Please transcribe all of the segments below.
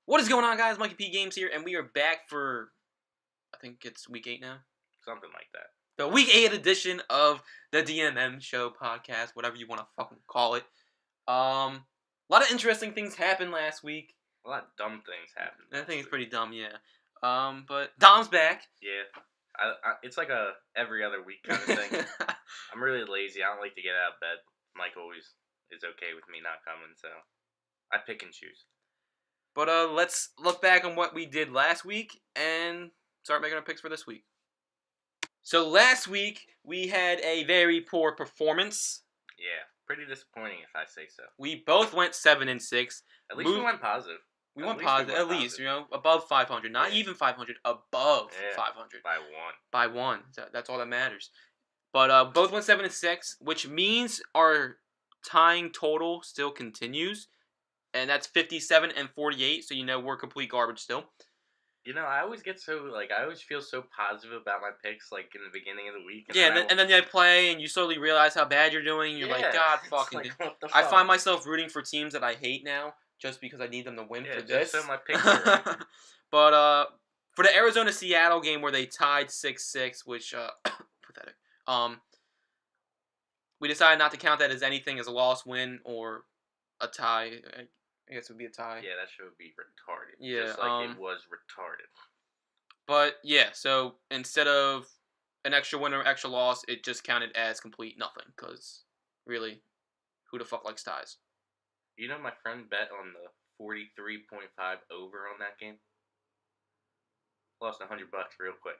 What is going on, guys? Monkey P Games here, and we are back for, I think it's week 8 now. Something like that. The week 8 edition of the DMM Show podcast, whatever you want to fucking call it. A lot of interesting things happened last week. A lot of dumb things happened. I think it's pretty dumb, yeah. But Dom's back. Yeah. It's like a every other week kind of thing. I'm really lazy. I don't like to get out of bed. Mike always is okay with me not coming, so I pick and choose. But let's look back on what we did last week and start making our picks for this week. So last week we had a very poor performance. Yeah, pretty disappointing if I say so. We both went 7-6. At least we went positive. We went positive, at least, above 500. Not even 500, above 500. By one. By one. That's all that matters. But both went 7-6, which means our tying total still continues. And that's 57 and 48, so we're complete garbage still. I always get I always feel so positive about my picks, in the beginning of the week. And then they play, and you slowly realize how bad you're doing. You're like, God fucking... what the fuck? I find myself rooting for teams that I hate now, just because I need them to win for this. So my picks are right. But for the Arizona-Seattle game where they tied 6-6, which, pathetic. We decided not to count that as anything as a loss, win, or a tie. I guess it would be a tie. Yeah, that should be retarded. Yeah, just like it was retarded. But yeah, so instead of an extra win or extra loss, it just counted as complete nothing. Because really, who the fuck likes ties? My friend bet on the 43.5 over on that game. Lost $100 real quick.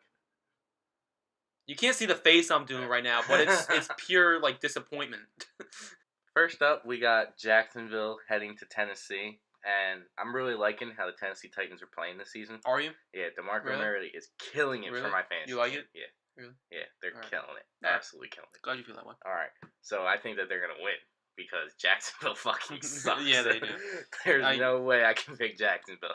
You can't see the face I'm doing right now, but it's pure disappointment. First up, we got Jacksonville heading to Tennessee, and I'm really liking how the Tennessee Titans are playing this season. Are you? Yeah, DeMarco Murray is killing it for my fantasy. You like it? Yeah. Really? Yeah, they're killing it. All Absolutely killing it. Glad you feel that way. All right, so I think that they're going to win because Jacksonville fucking sucks. Yeah, they do. There's no way I can pick Jacksonville.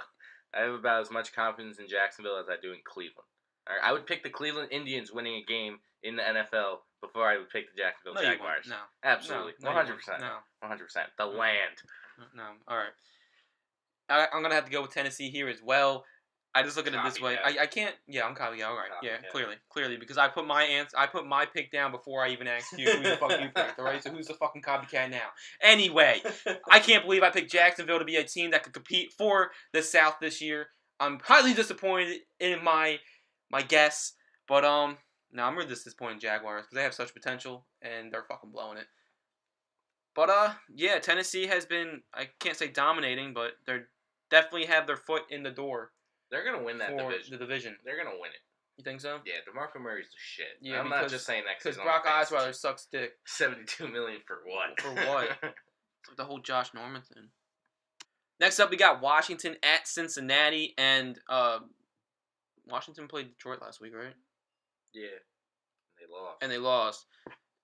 I have about as much confidence in Jacksonville as I do in Cleveland. All right, I would pick the Cleveland Indians winning a game in the NFL before I would pick the Jacksonville Jaguars. No. Absolutely. No, 100%. No. 100%. The land. No. All right. I'm going to have to go with Tennessee here as well. I just look at it this way. I can't. Yeah, I'm copying. All right. Yeah, clearly, because I put my pick down before I even asked you who the fuck you picked. All right. So who's the fucking copycat now? Anyway, I can't believe I picked Jacksonville to be a team that could compete for the South this year. I'm highly disappointed in my guess, but no, I'm really disappointed in Jaguars because they have such potential and they're fucking blowing it. But yeah, Tennessee has been, I can't say dominating, but they're definitely have their foot in the door. They're gonna win that division. The division. They're gonna win it. You think so? Yeah, DeMarco Murray's the shit. Yeah, I'm not just saying that because Brock Osweiler sucks dick. $72 million for what? For what? The whole Josh Norman thing. Next up, we got Washington at Cincinnati, and Washington played Detroit last week, right? Yeah, they lost.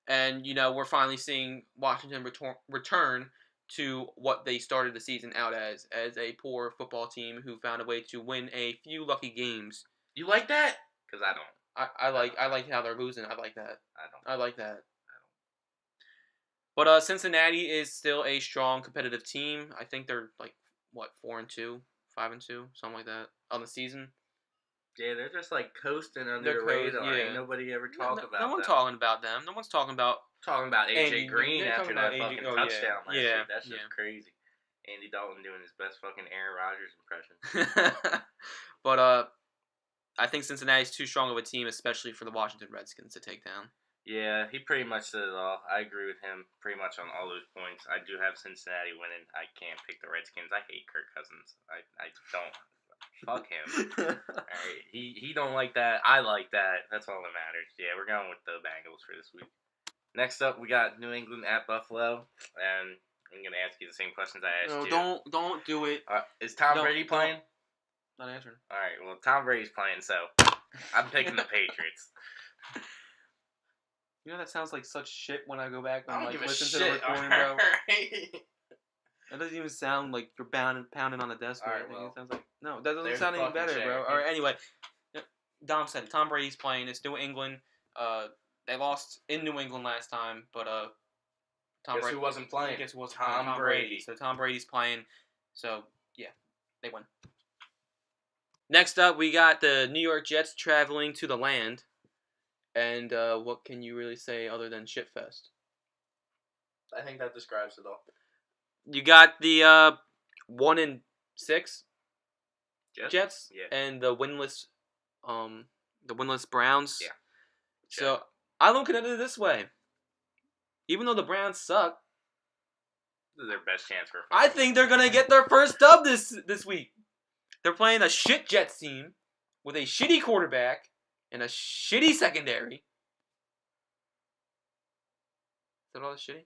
And we're finally seeing Washington return to what they started the season out as a poor football team who found a way to win a few lucky games. You like that? Because I don't. I like how they're losing. I like that. I don't. I like that. But Cincinnati is still a strong competitive team. I think they're 4-2, 5-2, something like that on the season. Yeah, they're just coasting under the radar. Ain't nobody ever talk about them. No one's talking about them. No one's talking about AJ Green after that fucking touchdown last week. That's just crazy. Andy Dalton doing his best fucking Aaron Rodgers impression. But I think Cincinnati's too strong of a team, especially for the Washington Redskins to take down. Yeah, he pretty much said it all. I agree with him pretty much on all those points. I do have Cincinnati winning. I can't pick the Redskins. I hate Kirk Cousins. I don't. Fuck him. Alright, he don't like that. I like that. That's all that matters. Yeah, we're going with the Bengals for this week. Next up, we got New England at Buffalo, and I'm gonna ask you the same questions I asked you. No, don't do it. Is Tom Brady playing? Not answering. All right. Well, Tom Brady's playing, so I'm picking the Patriots. That sounds like such shit when I go back and listen to the recording, bro. That doesn't even sound like you're pounding on the desk or anything. It sounds like that doesn't sound any better, bro. All right, anyway, Dom said Tom Brady's playing. It's New England. They lost in New England last time, but Guess who wasn't playing? Tom Brady. So Tom Brady's playing. So yeah, they win. Next up, we got the New York Jets traveling to the land. And what can you really say other than shitfest? I think that describes it all. You got the 1-6 Jets Yeah. and the winless Browns. Yeah. So I look at it this way. Even though the Browns suck, this is their best chance for. I think they're gonna get their first dub this week. They're playing a shit Jets team with a shitty quarterback and a shitty secondary. Is that all that's shitty?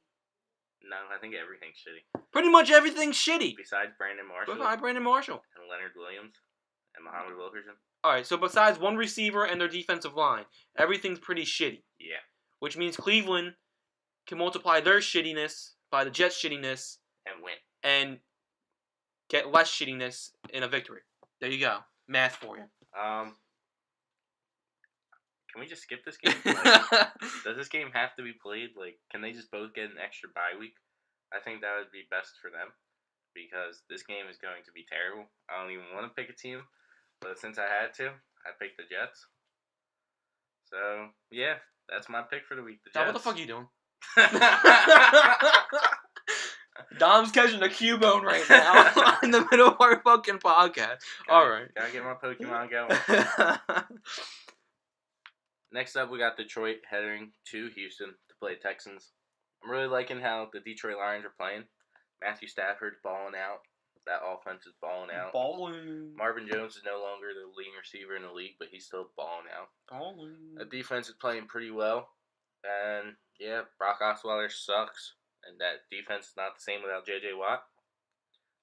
No, I think everything's shitty. Pretty much everything's shitty. Besides Brandon Marshall. Besides Brandon Marshall. And Leonard Williams. And Muhammad Wilkerson. Alright, so besides one receiver and their defensive line, everything's pretty shitty. Yeah. Which means Cleveland can multiply their shittiness by the Jets' shittiness. And win. And get less shittiness in a victory. There you go. Math for you. Can we just skip this game? Like, does this game have to be played? Like, can they just both get an extra bye week? I think that would be best for them because this game is going to be terrible. I don't even want to pick a team, but since I had to, I picked the Jets. So, yeah, that's my pick for the week. The Jets. What the fuck are you doing? Dom's catching a Cubone right now in the middle of our fucking podcast. Alright. Gotta get my Pokemon going. Next up, we got Detroit heading to Houston to play Texans. I'm really liking how the Detroit Lions are playing. Matthew Stafford's balling out. That offense is balling out. Balling. Marvin Jones is no longer the leading receiver in the league, but he's still balling out. Balling. The defense is playing pretty well. And, yeah, Brock Osweiler sucks. And that defense is not the same without J.J. Watt.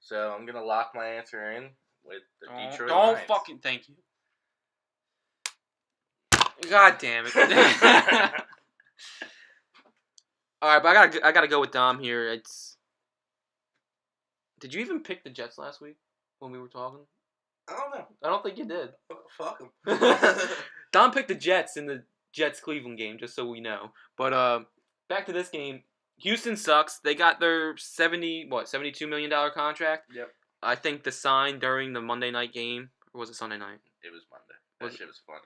So I'm going to lock my answer in with the Detroit Lions. Don't fucking thank you. God damn it. Alright, but I gotta go with Dom here. Did you even pick the Jets last week when we were talking? I don't know. I don't think you did. Fuck them. Dom picked the Jets in the Jets-Cleveland game, just so we know. But back to this game. Houston sucks. They got their $72 million contract. Yep. I think the sign during the Monday night game, or was it Sunday night? It was Monday. That shit was funny.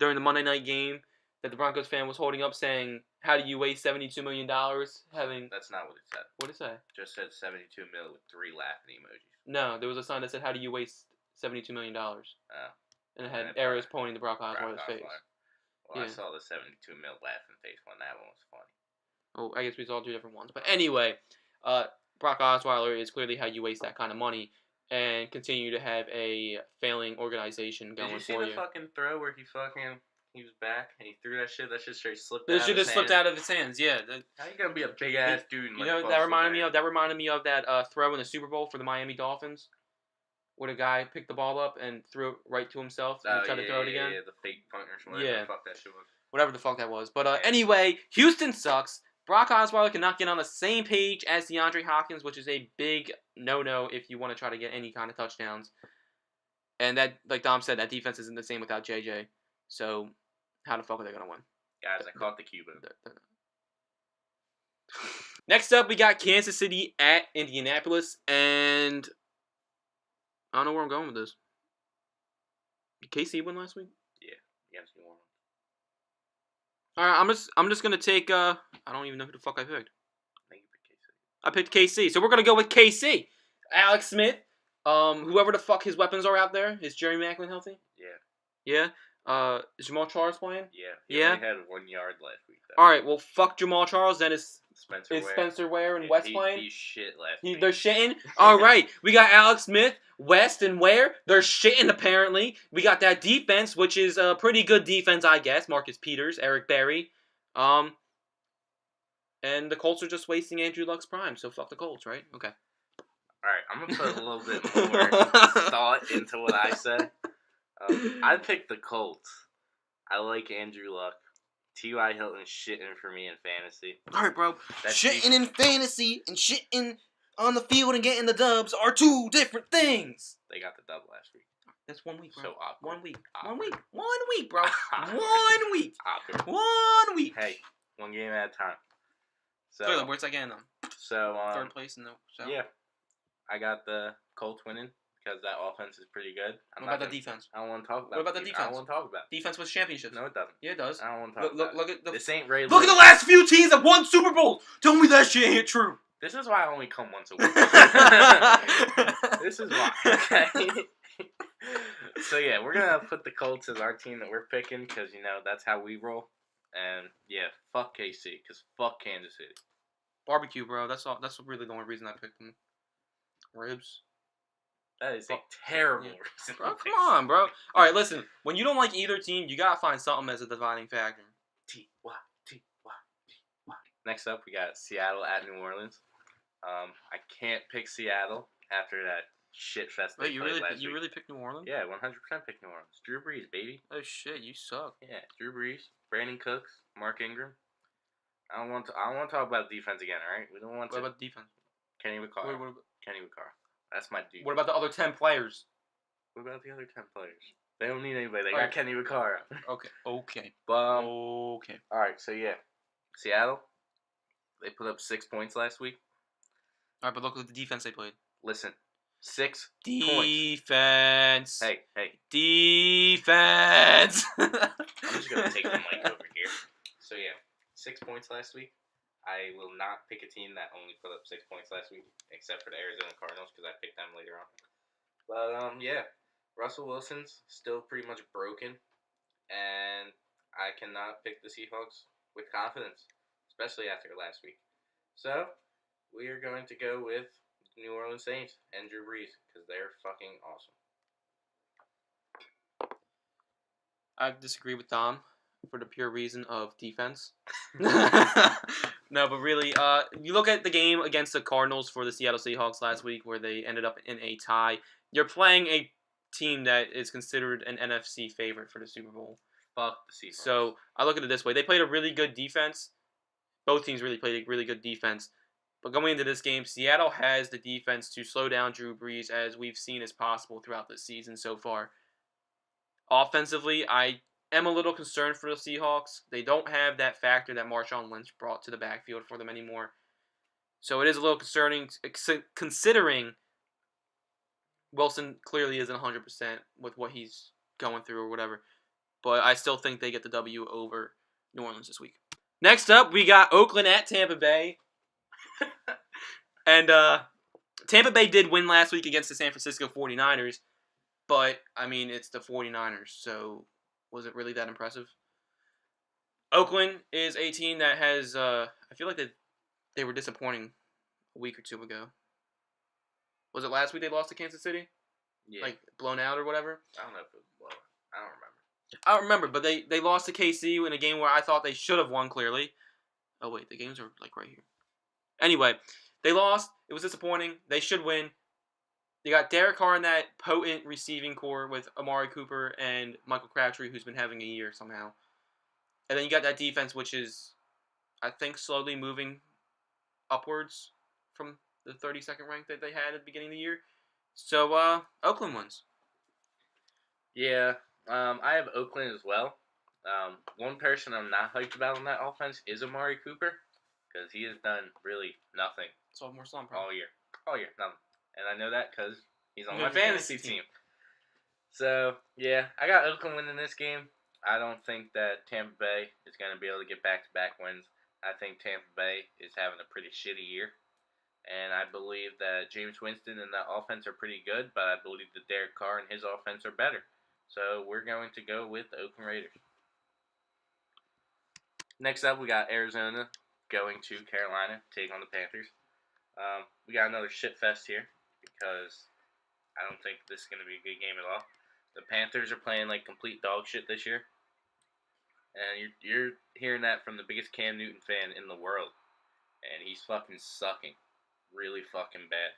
During the Monday night game that the Broncos fan was holding up saying, how do you waste $72 million having... That's not what it said. What did it say? Just said 72 mil with 3 laughing emojis. No, there was a sign that said, how do you waste $72 million? Oh. And it had arrows pointing to Brock Osweiler's face. Well, yeah. I saw the 72 mil laughing face one. That one was funny. Oh, I guess we saw 2 different ones. But anyway, Brock Osweiler is clearly how you waste that kind of money and continue to have a failing organization going for you. Did you see the fucking throw where he was back and he threw that shit? That shit straight slipped out of his hands. That shit just slipped out of his hands, yeah. How you gonna be a big ass dude? And that reminded me of that throw in the Super Bowl for the Miami Dolphins, where the guy picked the ball up and threw it right to himself and tried to throw it again. Yeah, the fake punt or something. Yeah, fuck that shit was. Whatever the fuck that was. But anyway, Houston sucks. Brock Osweiler cannot get on the same page as DeAndre Hopkins, which is a big no-no if you want to try to get any kind of touchdowns. And that, like Dom said, that defense isn't the same without JJ. So, how the fuck are they going to win? Guys, I caught the Cuban. Next up, we got Kansas City at Indianapolis. And I don't know where I'm going with this. Did KC win last week? Yeah, New Orleans. Alright, I'm just gonna take I don't even know who the fuck I picked. I think you picked KC. I picked KC, so we're gonna go with KC. Alex Smith, whoever the fuck his weapons are out there, is Jerry Maclin healthy? Yeah. Yeah. Is Jamal Charles playing? Yeah. He only had 1 yard last week though. Alright, well fuck Jamal Charles, then is Spencer Ware and West playing? He's shit last week. They're shitting? Alright, we got Alex Smith, West, and Ware. They're shitting apparently. We got that defense, which is a pretty good defense, I guess. Marcus Peters, Eric Berry. And the Colts are just wasting Andrew Luck's prime, so fuck the Colts, right? Okay. Alright, I'm gonna put a little bit more thought into what I said. I picked the Colts. I like Andrew Luck. T.Y. Hilton shitting for me in fantasy. Alright, bro. Shitting in fantasy and shitting on the field and getting the dubs are 2 different things. They got the dub last week. That's 1 week, bro. So awkward. 1 week. Awkward. 1 week. 1 week, bro. Awkward. 1 week. Awkward. 1 week. Hey, 1 game at a time. So, where's that getting them? So, 3rd place in the South. Yeah. I got the Colts winning because that offense is pretty good. What about the defense? I don't want to talk about. What about the defense? I don't want to talk about. Defense wins championships. No, it doesn't. Yeah, it does. I don't want to talk about. Look at the. This ain't Ray. Look at the last few teams that won Super Bowl. Tell me that shit ain't true. This is why I only come once a week. This is why. Okay. So yeah, we're gonna put the Colts as our team that we're picking because that's how we roll. And yeah, fuck KC because fuck Kansas City. Barbecue, bro. That's all. That's really the only reason I picked them. Ribs. That is a terrible reason. Bro, come on, bro. All right, listen. When you don't like either team, you gotta find something as a dividing factor. T-Y. Next up, we got Seattle at New Orleans. I can't pick Seattle after that shit fest. Wait, you really picked New Orleans? Yeah, 100% pick New Orleans. Drew Brees, baby. Oh shit, you suck. Yeah, Drew Brees, Brandon Cooks, Mark Ingram. I don't want to talk about defense again. All right, we don't want to. What about defense? Kenny Vaccaro. Kenny Vaccaro. That's my dude. What about the other 10 players? What about the other 10 players? They don't need anybody. They got Kenny Vaccaro. Okay. But okay. All right, so yeah, Seattle. They put up 6 points last week. All right, but look at the defense they played. Listen, 6 defense. Points. Hey. Defense. I'm just gonna take the mic over here. So yeah, 6 points last week. I will not pick a team that only put up 6 points last week, except for the Arizona Cardinals because I picked them later on. But yeah, Russell Wilson's still pretty much broken, and I cannot pick the Seahawks with confidence, especially after last week. So we are going to go with New Orleans Saints and Drew Brees because they're fucking awesome. I disagree with Dom for the pure reason of defense. No, but really, you look at the game against the Cardinals for the Seattle Seahawks last week where they ended up in a tie. You're playing a team that is considered an NFC favorite for the Super Bowl. Fuck the Seahawks. So I look at it this way. They played a really good defense. Both teams really played a really good defense. But going into this game, Seattle has the defense to slow down Drew Brees as we've seen as possible throughout the season so far. Offensively, I am a little concerned for the Seahawks. They don't have that factor that Marshawn Lynch brought to the backfield for them anymore. So it is a little concerning considering Wilson clearly isn't 100% with what he's going through or whatever. But I still think they get the W over New Orleans this week. Next up, we got Oakland at Tampa Bay. And Tampa Bay did win last week against the San Francisco 49ers. But, I mean, it's the 49ers, so was it really that impressive? Oakland is a team that has, I feel like they were disappointing a week or two ago. Was it last week they lost to Kansas City? Yeah. Like, blown out or whatever? I don't know if it was blown. I don't remember. I don't remember, but they lost to KC in a game where I thought they should have won clearly. Oh, wait, the games are, like, right here. Anyway, they lost. It was disappointing. They should win. You got Derek Carr in that potent receiving core with Amari Cooper and Michael Crabtree, who's been having a year somehow. And then you got that defense, which is, I think, slowly moving upwards from the 32nd rank that they had at the beginning of the year. So, Oakland wins. Yeah, I have Oakland as well. One person I'm not hyped about on that offense is Amari Cooper, because he has done really nothing. Sophomore slump, all year, nothing. And I know that because he's on my fantasy team. So, yeah, I got Oakland winning this game. I don't think that Tampa Bay is going to be able to get back-to-back wins. I think Tampa Bay is having a pretty shitty year. And I believe that James Winston and that offense are pretty good, but I believe that Derek Carr and his offense are better. So, we're going to go with the Oakland Raiders. Next up, we got Arizona going to Carolina to take on the Panthers. We got another shit fest here because I don't think this is going to be a good game at all. The Panthers are playing like complete dog shit this year. And you're hearing that from the biggest Cam Newton fan in the world. And he's fucking sucking. Really fucking bad.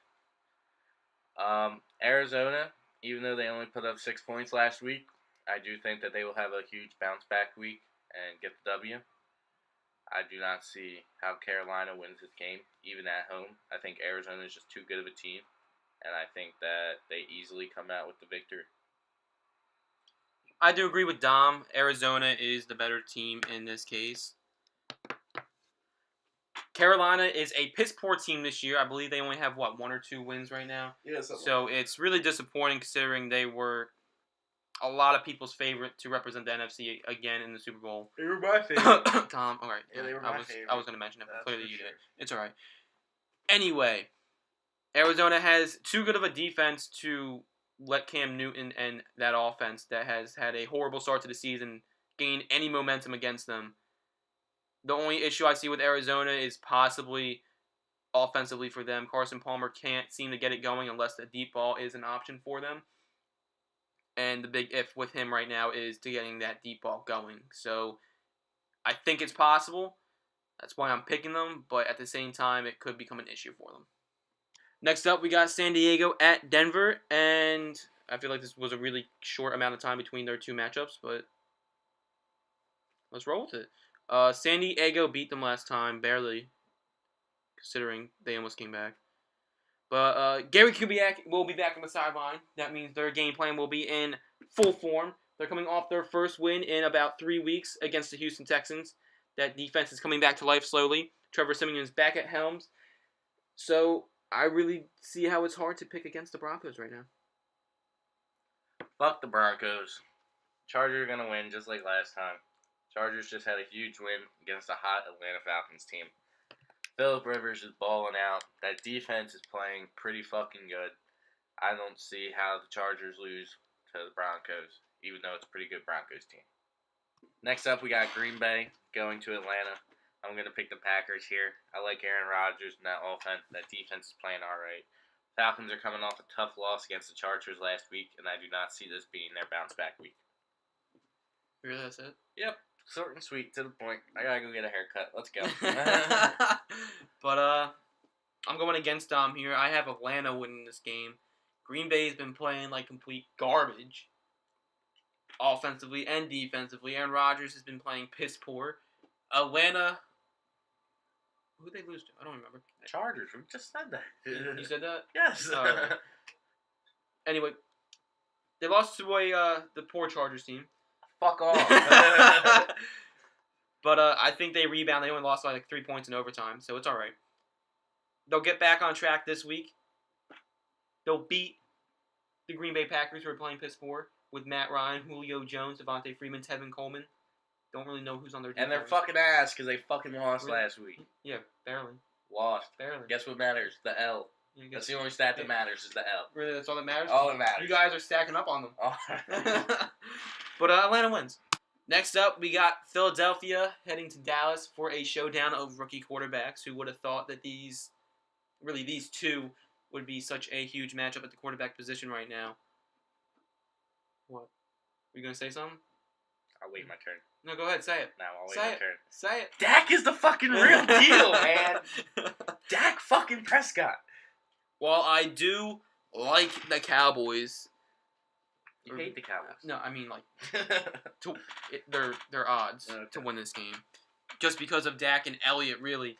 Arizona, even though they only put up 6 points last week, I do think that they will have a huge bounce back week and get the W. I do not see how Carolina wins this game, even at home. I think Arizona is just too good of a team, and I think that they easily come out with the victory. I do agree with Dom. Arizona is the better team in this case. Carolina is a piss-poor team this year. I believe they only have, 1 or 2 wins right now? Yeah, so it's really disappointing considering they were a lot of people's favorite to represent the NFC again in the Super Bowl. They were my favorite. Tom, all right. Yeah, they were my favorite. I was going to mention it, but clearly you sure. did. It's all right. Anyway, Arizona has too good of a defense to let Cam Newton and that offense that has had a horrible start to the season gain any momentum against them. The only issue I see with Arizona is possibly offensively for them. Carson Palmer can't seem to get it going unless the deep ball is an option for them. And the big if with him right now is to getting that deep ball going. So I think it's possible. That's why I'm picking them. But at the same time, it could become an issue for them. Next up, we got San Diego at Denver. And I feel like this was a really short amount of time between their 2 matchups. But let's roll with it. San Diego beat them last time, barely, considering they almost came back. But Gary Kubiak will be back on the sideline. That means their game plan will be in full form. They're coming off their first win in about 3 weeks against the Houston Texans. That defense is coming back to life slowly. Trevor Siemian is back at helms. So I really see how it's hard to pick against the Broncos right now. Fuck the Broncos. Chargers are going to win just like last time. Chargers just had a huge win against a hot Atlanta Falcons team. Phillip Rivers is balling out. That defense is playing pretty fucking good. I don't see how the Chargers lose to the Broncos, even though it's a pretty good Broncos team. Next up, we got Green Bay going to Atlanta. I'm going to pick the Packers here. I like Aaron Rodgers and that offense. That defense is playing all right. Falcons are coming off a tough loss against the Chargers last week, and I do not see this being their bounce-back week. Really, that's it? Yep. Short and sweet, to the point. I gotta go get a haircut. Let's go. But I'm going against Dom here. I have Atlanta winning this game. Green Bay's been playing like complete garbage, offensively and defensively. Aaron Rodgers has been playing piss poor. Atlanta, who did they lose to? I don't remember. Chargers. We just said that. You said that? Yes. Anyway, they lost to the poor Chargers team. Fuck off. But I think they rebound. They only lost by like 3 points in overtime, so it's all right. They'll get back on track this week. They'll beat the Green Bay Packers, who are playing piss poor, with Matt Ryan, Julio Jones, Devontae Freeman, Tevin Coleman. Don't really know who's on their team. And they're fucking ass because they fucking lost last week. Yeah, barely. Lost. Barely. Guess what matters? The L. That's the only stat that matters is the L. Really, that's all that matters? All that matters. You guys are stacking up on them. All right. But Atlanta wins. Next up, we got Philadelphia heading to Dallas for a showdown of rookie quarterbacks. Who would have thought that these 2 would be such a huge matchup at the quarterback position right now? What? Are you going to say something? I'll wait my turn. No, go ahead. Say it. No, I'll wait Say my it. turn. Say it. Dak is the fucking real deal, man. Dak fucking Prescott. While I do like the Cowboys... You hate the Cowboys. No, I mean, like, their odds to win this game. Just because of Dak and Elliott, really.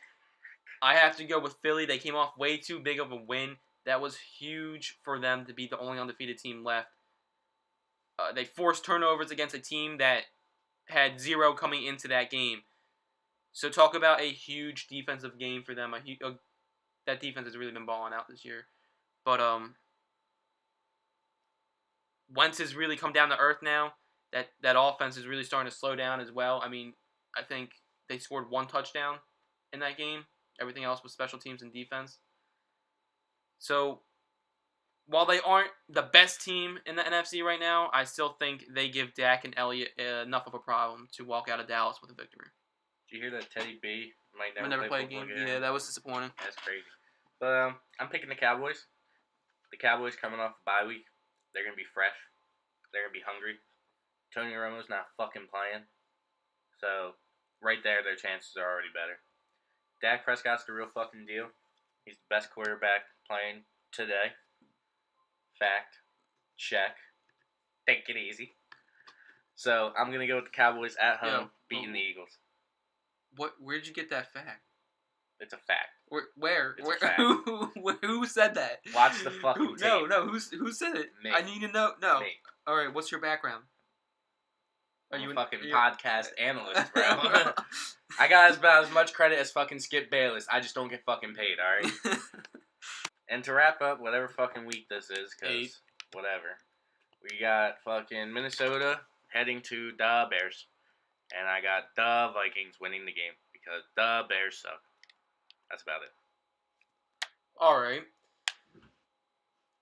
I have to go with Philly. They came off way too big of a win. That was huge for them to be the only undefeated team left. They forced turnovers against a team that had 0 coming into that game. So talk about a huge defensive game for them. That defense has really been balling out this year. But, Wentz has really come down to earth now. That offense is really starting to slow down as well. I mean, I think they scored 1 touchdown in that game. Everything else was special teams and defense. So, while they aren't the best team in the NFC right now, I still think they give Dak and Elliott enough of a problem to walk out of Dallas with a victory. Did you hear that Teddy B might never play a game? Yeah, that was disappointing. That's crazy. But I'm picking the Cowboys. The Cowboys coming off the bye week. They're going to be fresh. They're going to be hungry. Tony Romo's not fucking playing. So, right there, their chances are already better. Dak Prescott's the real fucking deal. He's the best quarterback playing today. Fact. Check. Take it easy. So, I'm going to go with the Cowboys at home, beating the Eagles. Where'd you get that fact? It's a fact. Where? It's a fact. Who said that? Watch the fucking tape. No. Who said it? Me. I need to know. No. Me. All right. What's your background? I'm a fucking podcast analyst, bro. I got about as much credit as fucking Skip Bayless. I just don't get fucking paid, alright? And to wrap up, whatever fucking week this is, because whatever. We got fucking Minnesota heading to the Bears. And I got the Vikings winning the game because the Bears suck. That's about it. Alright.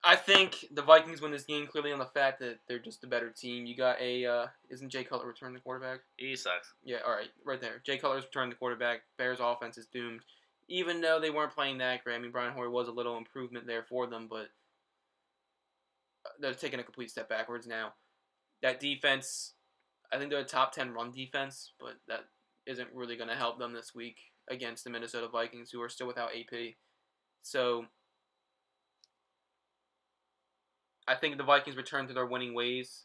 I think the Vikings win this game clearly on the fact that they're just a better team. You got isn't Jay Cutler returning the quarterback? He sucks. Yeah, alright, right there. Jay Cutler's returning the quarterback. Bears offense is doomed. Even though they weren't playing that great. I mean, Brian Hoyer was a little improvement there for them, but they're taking a complete step backwards now. That defense, I think they're a top 10 run defense, but that isn't really going to help them this week against the Minnesota Vikings, who are still without AP. So I think the Vikings return to their winning ways.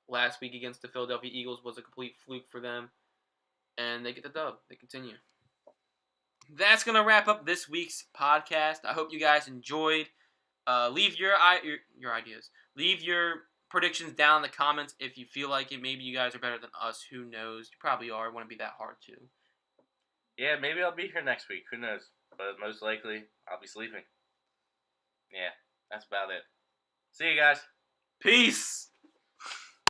Last week against the Philadelphia Eagles was a complete fluke for them, and they get the dub. They continue. That's going to wrap up this week's podcast. I hope you guys enjoyed. Leave your ideas. Leave your predictions down in the comments if you feel like it. Maybe you guys are better than us. Who knows? You probably are. It wouldn't be that hard to. Yeah, maybe I'll be here next week. Who knows? But most likely, I'll be sleeping. Yeah, that's about it. See you guys. Peace.